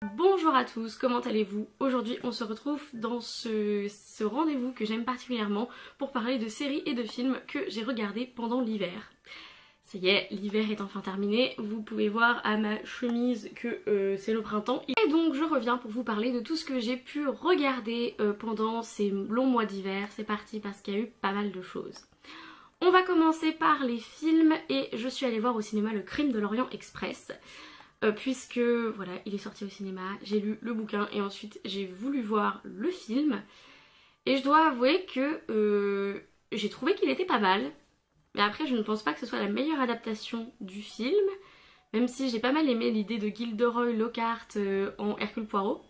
Bonjour à tous, comment allez-vous? Aujourd'hui on se retrouve dans ce rendez-vous que j'aime particulièrement pour parler de séries et de films que j'ai regardés pendant l'hiver. Ça y est, l'hiver est enfin terminé, vous pouvez voir à ma chemise que c'est le printemps. Et donc je reviens pour vous parler de tout ce que j'ai pu regarder pendant ces longs mois d'hiver. C'est parti parce qu'il y a eu pas mal de choses. On va commencer par les films et je suis allée voir au cinéma Le Crime de l'Orient Express. Puisque voilà, il est sorti au cinéma, j'ai lu le bouquin et ensuite j'ai voulu voir le film. Et je dois avouer que j'ai trouvé qu'il était pas mal. Mais après je ne pense pas que ce soit la meilleure adaptation du film. Même si j'ai pas mal aimé l'idée de Gilderoy Lockhart en Hercule Poirot.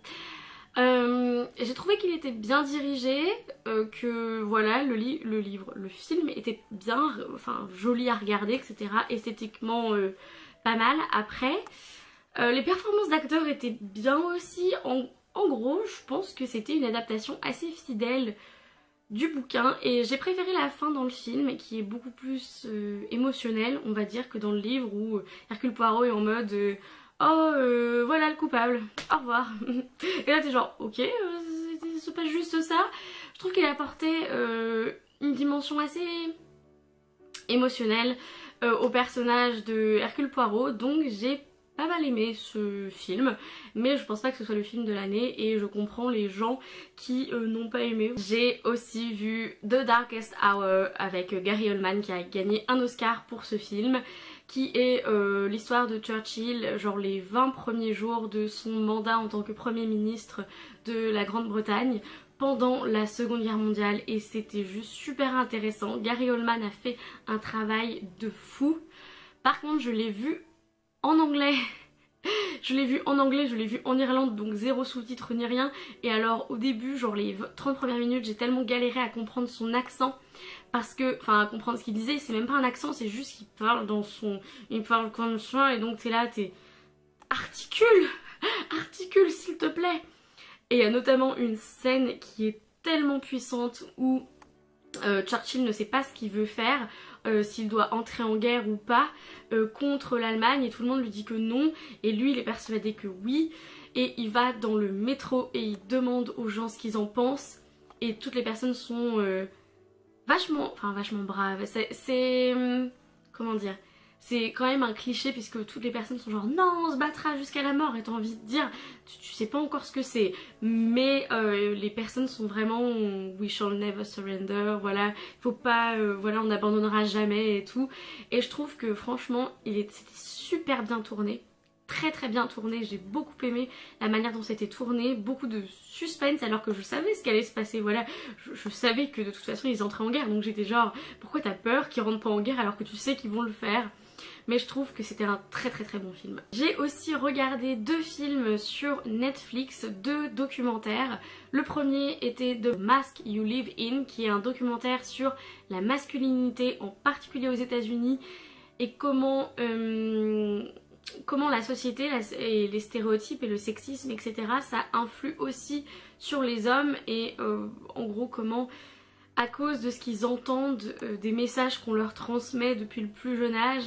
J'ai trouvé qu'il était bien dirigé, que voilà, le film était bien, enfin joli à regarder, etc. Esthétiquement pas mal. Après, les performances d'acteurs étaient bien aussi. En gros, je pense que c'était une adaptation assez fidèle du bouquin et j'ai préféré la fin dans le film qui est beaucoup plus émotionnelle, on va dire, que dans le livre où Hercule Poirot est en mode voilà le coupable, au revoir. Et là t'es genre ok, c'est pas juste ça. Je trouve qu'il a apporté une dimension assez émotionnelle au personnage de Hercule Poirot, donc j'ai pas mal aimé ce film, mais je pense pas que ce soit le film de l'année et je comprends les gens qui n'ont pas aimé. J'ai aussi vu The Darkest Hour avec Gary Oldman qui a gagné un Oscar pour ce film, qui est l'histoire de Churchill, genre les 20 premiers jours de son mandat en tant que Premier ministre de la Grande-Bretagne pendant la Seconde Guerre mondiale, et c'était juste super intéressant. Gary Oldman a fait un travail de fou. Par contre je l'ai vu en anglais. Je l'ai vu en anglais, je l'ai vu en Irlande, donc zéro sous-titres ni rien. Et alors au début, genre les 30 premières minutes, j'ai tellement galéré à comprendre son accent. Parce que, enfin à comprendre ce qu'il disait, c'est même pas un accent, c'est juste qu'il parle dans son... Il parle comme ça et donc t'es là, t'es... Articule Articule s'il te plaît. Et il y a notamment une scène qui est tellement puissante où Churchill ne sait pas ce qu'il veut faire, s'il doit entrer en guerre ou pas contre l'Allemagne, et tout le monde lui dit que non et lui il est persuadé que oui, et il va dans le métro et il demande aux gens ce qu'ils en pensent et toutes les personnes sont vachement braves. C'est comment dire, c'est quand même un cliché puisque toutes les personnes sont genre non on se battra jusqu'à la mort, et t'as envie de dire tu sais pas encore ce que c'est, mais les personnes sont vraiment we shall never surrender, voilà, faut pas, voilà, on n'abandonnera jamais et tout. Et je trouve que franchement c'était super bien tourné, très très bien tourné, j'ai beaucoup aimé la manière dont c'était tourné, beaucoup de suspense alors que je savais ce qui allait se passer, voilà, je savais que de toute façon ils entraient en guerre, donc j'étais genre pourquoi t'as peur qu'ils rentrent pas en guerre alors que tu sais qu'ils vont le faire. Mais je trouve que c'était un très très très bon film. J'ai aussi regardé 2 films sur Netflix, 2 documentaires. Le premier était The Mask You Live In, qui est un documentaire sur la masculinité, en particulier aux États-Unis, et comment la société et les stéréotypes et le sexisme, etc., ça influe aussi sur les hommes, et en gros comment, à cause de ce qu'ils entendent, des messages qu'on leur transmet depuis le plus jeune âge,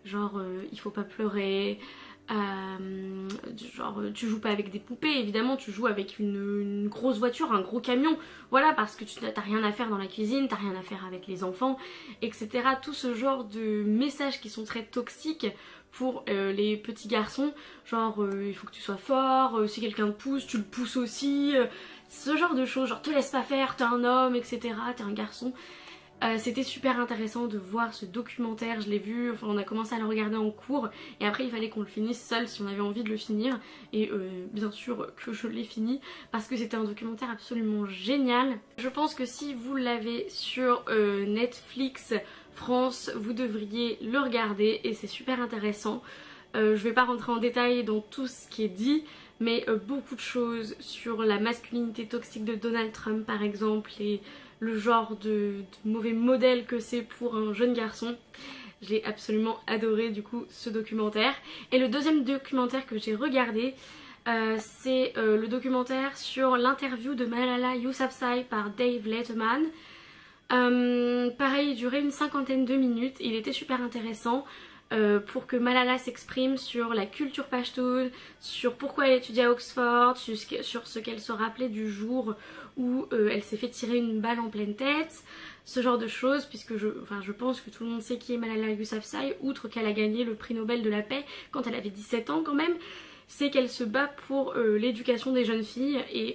genre il faut pas pleurer, genre tu joues pas avec des poupées, évidemment tu joues avec une grosse voiture, un gros camion, voilà, parce que tu t'as rien à faire dans la cuisine, t'as rien à faire avec les enfants, etc. Tout ce genre de messages qui sont très toxiques pour les petits garçons, genre il faut que tu sois fort, si quelqu'un te pousse, tu le pousses aussi, ce genre de choses, genre te laisse pas faire, t'es un homme, etc., t'es un garçon. C'était super intéressant de voir ce documentaire, je l'ai vu, enfin on a commencé à le regarder en cours et après il fallait qu'on le finisse seul si on avait envie de le finir, et bien sûr que je l'ai fini parce que c'était un documentaire absolument génial. Je pense que si vous l'avez sur Netflix France, vous devriez le regarder et c'est super intéressant. Je vais pas rentrer en détail dans tout ce qui est dit, mais beaucoup de choses sur la masculinité toxique de Donald Trump par exemple, et le genre de mauvais modèle que c'est pour un jeune garçon. J'ai absolument adoré du coup ce documentaire. Et le deuxième documentaire que j'ai regardé, c'est le documentaire sur l'interview de Malala Yousafzai par Dave Letterman. Pareil, il durait une 50aine de minutes, il était super intéressant. pour que Malala s'exprime sur la culture pachtoune, sur pourquoi elle étudie à Oxford, sur ce qu'elle se rappelait du jour où elle s'est fait tirer une balle en pleine tête, ce genre de choses, puisque je pense que tout le monde sait qui est Malala Yousafzai, outre qu'elle a gagné le prix Nobel de la paix quand elle avait 17 ans quand même, c'est qu'elle se bat pour l'éducation des jeunes filles et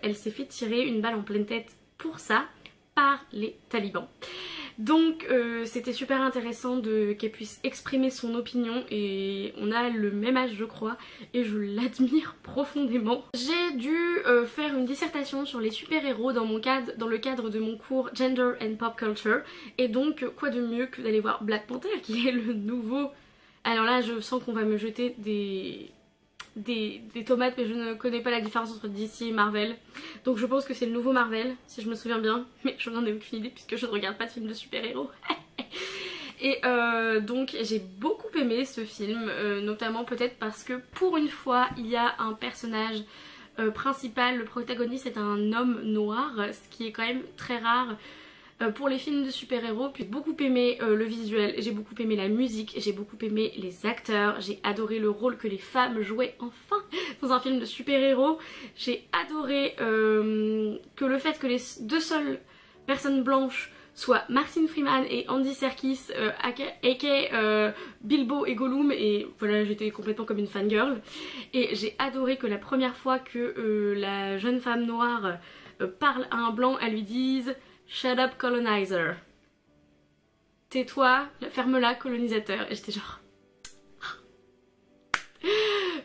elle s'est fait tirer une balle en pleine tête pour ça par les talibans. Donc c'était super intéressant qu'elle puisse exprimer son opinion et on a le même âge je crois et je l'admire profondément. J'ai dû faire une dissertation sur les super-héros dans le cadre de mon cours Gender and Pop Culture et donc quoi de mieux que d'aller voir Black Panther qui est le nouveau... Alors là je sens qu'on va me jeter des tomates mais je ne connais pas la différence entre DC et Marvel, donc je pense que c'est le nouveau Marvel si je me souviens bien, mais je n'en ai aucune idée puisque je ne regarde pas de films de super-héros. Et donc j'ai beaucoup aimé ce film, notamment peut-être parce que pour une fois il y a un personnage principal, le protagoniste est un homme noir, ce qui est quand même très rare pour les films de super-héros. Puis j'ai beaucoup aimé le visuel, j'ai beaucoup aimé la musique, j'ai beaucoup aimé les acteurs, j'ai adoré le rôle que les femmes jouaient enfin dans un film de super-héros. J'ai adoré que le fait que les deux seules personnes blanches soient Martin Freeman et Andy Serkis, aka Bilbo et Gollum, et voilà, j'étais complètement comme une fangirl. Et j'ai adoré que la première fois que la jeune femme noire parle à un blanc, elle lui dise Shut up colonizer. Tais-toi, ferme-la colonisateur. Et j'étais genre...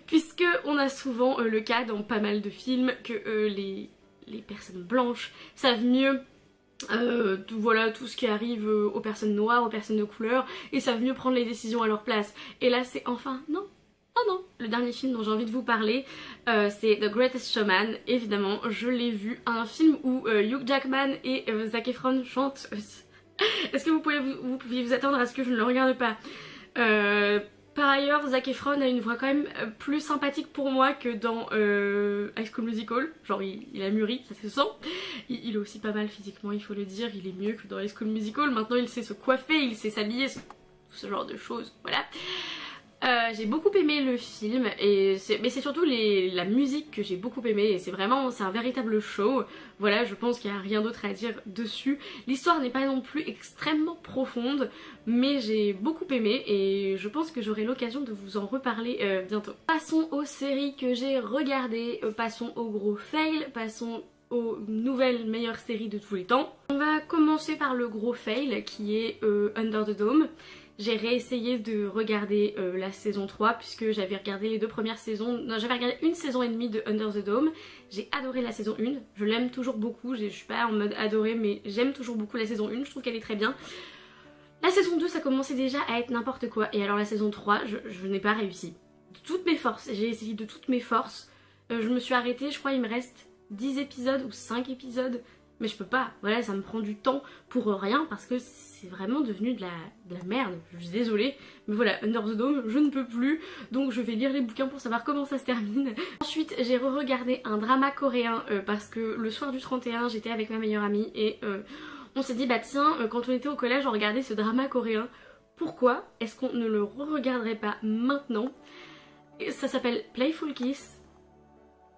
Puisque on a souvent le cas dans pas mal de films que les personnes blanches savent mieux voilà tout ce qui arrive aux personnes noires, aux personnes de couleur, et savent mieux prendre les décisions à leur place. Et là c'est enfin non. Oh non, le dernier film dont j'ai envie de vous parler, c'est The Greatest Showman, évidemment, je l'ai vu, un film où Hugh Jackman et Zac Efron chantent. Est-ce que vous pouviez vous attendre à ce que je ne le regarde pas? Par ailleurs, Zac Efron a une voix quand même plus sympathique pour moi que dans High School Musical, genre il a mûri, ça se sent. Il est aussi pas mal physiquement, il faut le dire, il est mieux que dans High School Musical, maintenant il sait se coiffer, il sait s'habiller, tout ce genre de choses, voilà. J'ai beaucoup aimé le film, mais c'est surtout la musique que j'ai beaucoup aimé, et c'est un véritable show. Voilà, je pense qu'il n'y a rien d'autre à dire dessus. L'histoire n'est pas non plus extrêmement profonde, mais j'ai beaucoup aimé et je pense que j'aurai l'occasion de vous en reparler bientôt. Passons aux séries que j'ai regardées, passons aux gros fails, passons aux nouvelles meilleures séries de tous les temps. On va commencer par le gros fail qui est Under the Dome. J'ai réessayé de regarder la saison 3 puisque j'avais regardé les deux premières saisons. Non, j'avais regardé une saison et demie de Under the Dome. J'ai adoré la saison 1, je l'aime toujours beaucoup, je suis pas en mode adoré mais j'aime toujours beaucoup la saison 1, je trouve qu'elle est très bien. La saison 2 ça commençait déjà à être n'importe quoi et alors la saison 3 je n'ai pas réussi. De toutes mes forces, j'ai essayé de toutes mes forces. Je me suis arrêtée, je crois il me reste 10 épisodes ou 5 épisodes. Mais je peux pas, voilà, ça me prend du temps pour rien parce que c'est vraiment devenu de la merde, je suis désolée. Mais voilà, Under the Dome, je ne peux plus, donc je vais lire les bouquins pour savoir comment ça se termine. Ensuite, j'ai re-regardé un drama coréen parce que le soir du 31, j'étais avec ma meilleure amie et on s'est dit, bah tiens, quand on était au collège, on regardait ce drama coréen. Pourquoi est-ce qu'on ne le re-regarderait pas maintenant? Et ça s'appelle Playful Kiss.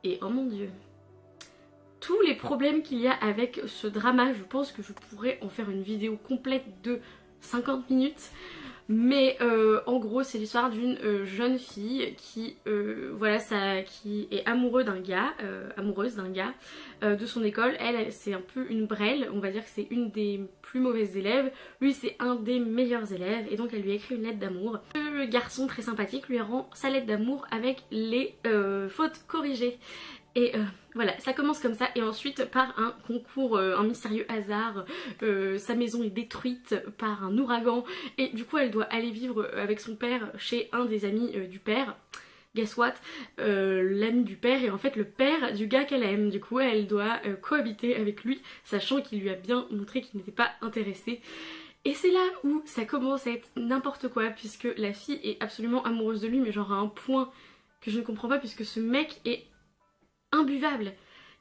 Et oh mon dieu, tous les problèmes qu'il y a avec ce drama, je pense que je pourrais en faire une vidéo complète de 50 minutes. Mais en gros c'est l'histoire d'une jeune fille qui qui est amoureuse d'un gars de son école. Elle c'est un peu une brêle, on va dire que c'est une des plus mauvaises élèves. Lui c'est un des meilleurs élèves et donc elle lui écrit une lettre d'amour. Le garçon très sympathique lui rend sa lettre d'amour avec les fautes corrigées. Et voilà, ça commence comme ça et ensuite par un concours, un mystérieux hasard, sa maison est détruite par un ouragan et du coup elle doit aller vivre avec son père chez un des amis du père. Guess what, l'ami du père est en fait le père du gars qu'elle aime. Du coup elle doit cohabiter avec lui, sachant qu'il lui a bien montré qu'il n'était pas intéressé. Et c'est là où ça commence à être n'importe quoi puisque la fille est absolument amoureuse de lui, mais genre à un point que je ne comprends pas puisque ce mec est imbuvable.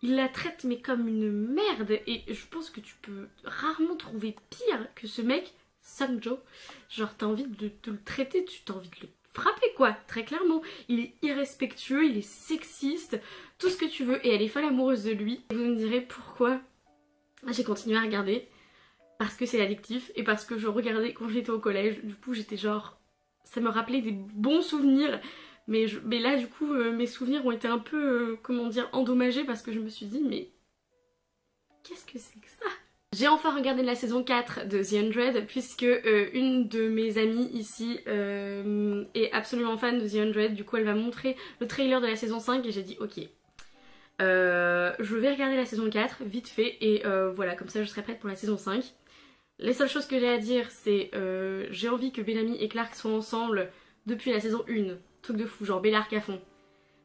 Il la traite mais comme une merde et je pense que tu peux rarement trouver pire que ce mec Sung-jo. Genre t'as envie de le traiter, t'as envie de le frapper quoi, très clairement. Il est irrespectueux, il est sexiste, tout ce que tu veux, et elle est folle amoureuse de lui. Vous me direz pourquoi j'ai continué à regarder. Parce que c'est addictif et parce que je regardais quand j'étais au collège. Du coup j'étais genre... ça me rappelait des bons souvenirs. Mais là du coup mes souvenirs ont été un peu, comment dire, endommagés parce que je me suis dit mais... qu'est-ce que c'est que ça? J'ai enfin regardé la saison 4 de The 100 puisque une de mes amies ici est absolument fan de The 100. Du coup elle m'a montré le trailer de la saison 5 et j'ai dit ok. Je vais regarder la saison 4 vite fait et voilà, comme ça je serai prête pour la saison 5. Les seules choses que j'ai à dire c'est j'ai envie que Bellamy et Clark soient ensemble depuis la saison 1. Truc de fou, genre Bellark à fond.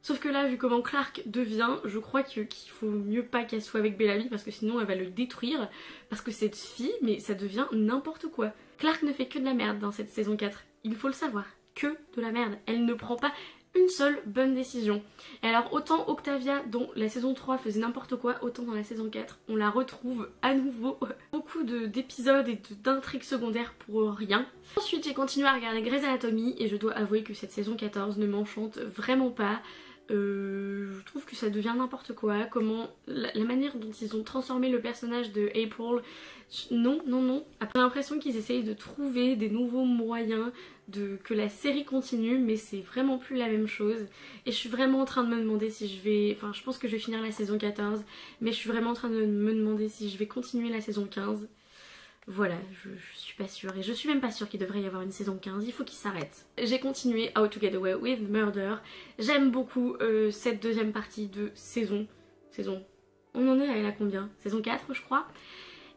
Sauf que là, vu comment Clark devient, je crois qu'il faut mieux pas qu'elle soit avec Bellamy parce que sinon elle va le détruire. Parce que cette fille, mais ça devient n'importe quoi. Clark ne fait que de la merde dans cette saison 4. Il faut le savoir. Que de la merde. Elle ne prend pas une seule bonne décision. Et alors autant Octavia dont la saison 3 faisait n'importe quoi, autant dans la saison 4 on la retrouve à nouveau. Beaucoup d'épisodes et d'intrigues secondaires pour rien. Ensuite j'ai continué à regarder Grey's Anatomy et je dois avouer que cette saison 14 ne m'enchante vraiment pas. Je trouve que ça devient n'importe quoi, comment la manière dont ils ont transformé le personnage de April, non. Après l'impression qu'ils essayent de trouver des nouveaux moyens que la série continue, mais c'est vraiment plus la même chose. Et je suis vraiment en train de me demander si je vais, enfin je pense que je vais finir la saison 14, mais je suis vraiment en train de me demander si je vais continuer la saison 15. Voilà, je suis pas sûre. Et je suis même pas sûre qu'il devrait y avoir une saison 15, il faut qu'il s'arrête. J'ai continué How to Get Away with Murder. J'aime beaucoup cette deuxième partie de saison. On en est à la combien? Saison 4 je crois.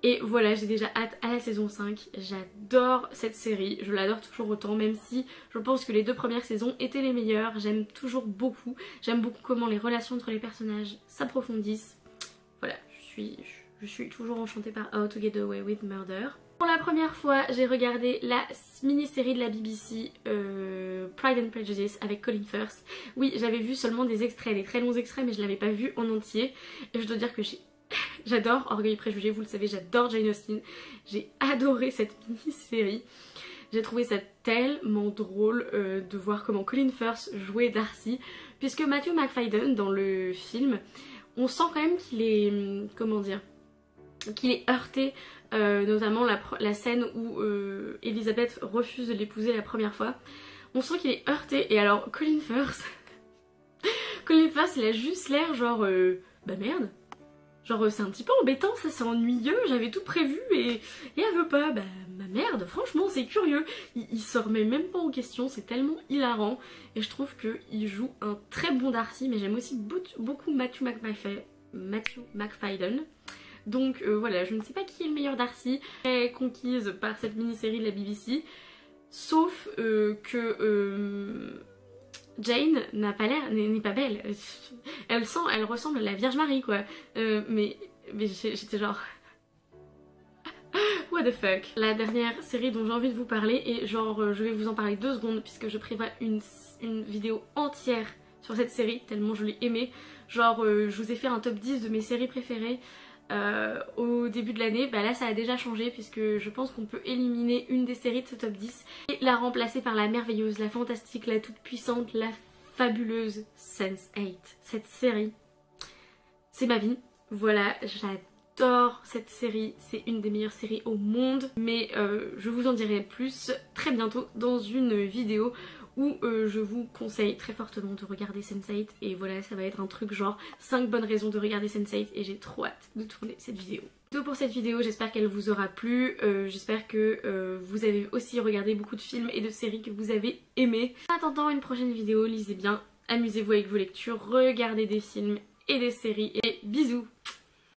Et voilà, j'ai déjà hâte à la saison 5. J'adore cette série, je l'adore toujours autant, même si je pense que les 2 premières saisons étaient les meilleures. J'aime toujours beaucoup. J'aime beaucoup comment les relations entre les personnages s'approfondissent. Voilà, je suis toujours enchantée par How to Get Away with Murder. Pour la première fois, j'ai regardé la mini-série de la BBC Pride and Prejudice avec Colin Firth. Oui, j'avais vu seulement des extraits, des très longs extraits, mais je l'avais pas vu en entier. Et je dois dire que j'adore Orgueil et Préjugés, vous le savez, j'adore Jane Austen. J'ai adoré cette mini-série. J'ai trouvé ça tellement drôle de voir comment Colin Firth jouait Darcy. Puisque Matthew Macfadyen, dans le film, on sent quand même qu'il est... comment dire, qu'il est heurté, notamment la scène où Elizabeth refuse de l'épouser la première fois. On sent qu'il est heurté et alors Colin Firth, il a juste l'air genre bah merde. Genre c'est un petit peu embêtant, ça c'est ennuyeux, j'avais tout prévu et elle veut pas, bah merde, franchement c'est curieux. Il se remet même pas en question, c'est tellement hilarant et je trouve qu'il joue un très bon Darcy, mais j'aime aussi beaucoup Matthew Macfadyen. Donc voilà, je ne sais pas qui est le meilleur Darcy, très conquise par cette mini-série de la BBC, sauf que Jane n'a pas l'air, n'est pas belle. Elle ressemble à la Vierge Marie quoi. Mais j'étais genre... what the fuck. La dernière série dont j'ai envie de vous parler, et genre je vais vous en parler 2 secondes puisque je prévois une vidéo entière sur cette série tellement je l'ai aimée. Genre je vous ai fait un top 10 de mes séries préférées au début de l'année. Bah là ça a déjà changé puisque je pense qu'on peut éliminer une des séries de ce top 10 et la remplacer par la merveilleuse, la fantastique, la toute puissante, la fabuleuse Sense8. Cette série, c'est ma vie. Voilà, j'adore cette série, c'est une des meilleures séries au monde, mais je vous en dirai plus très bientôt dans une vidéo où je vous conseille très fortement de regarder Sense8 et voilà, ça va être un truc genre 5 bonnes raisons de regarder Sense8 et j'ai trop hâte de tourner cette vidéo. C'est tout pour cette vidéo, j'espère qu'elle vous aura plu, j'espère que vous avez aussi regardé beaucoup de films et de séries que vous avez aimés. En attendant une prochaine vidéo, lisez bien, amusez-vous avec vos lectures, regardez des films et des séries et bisous.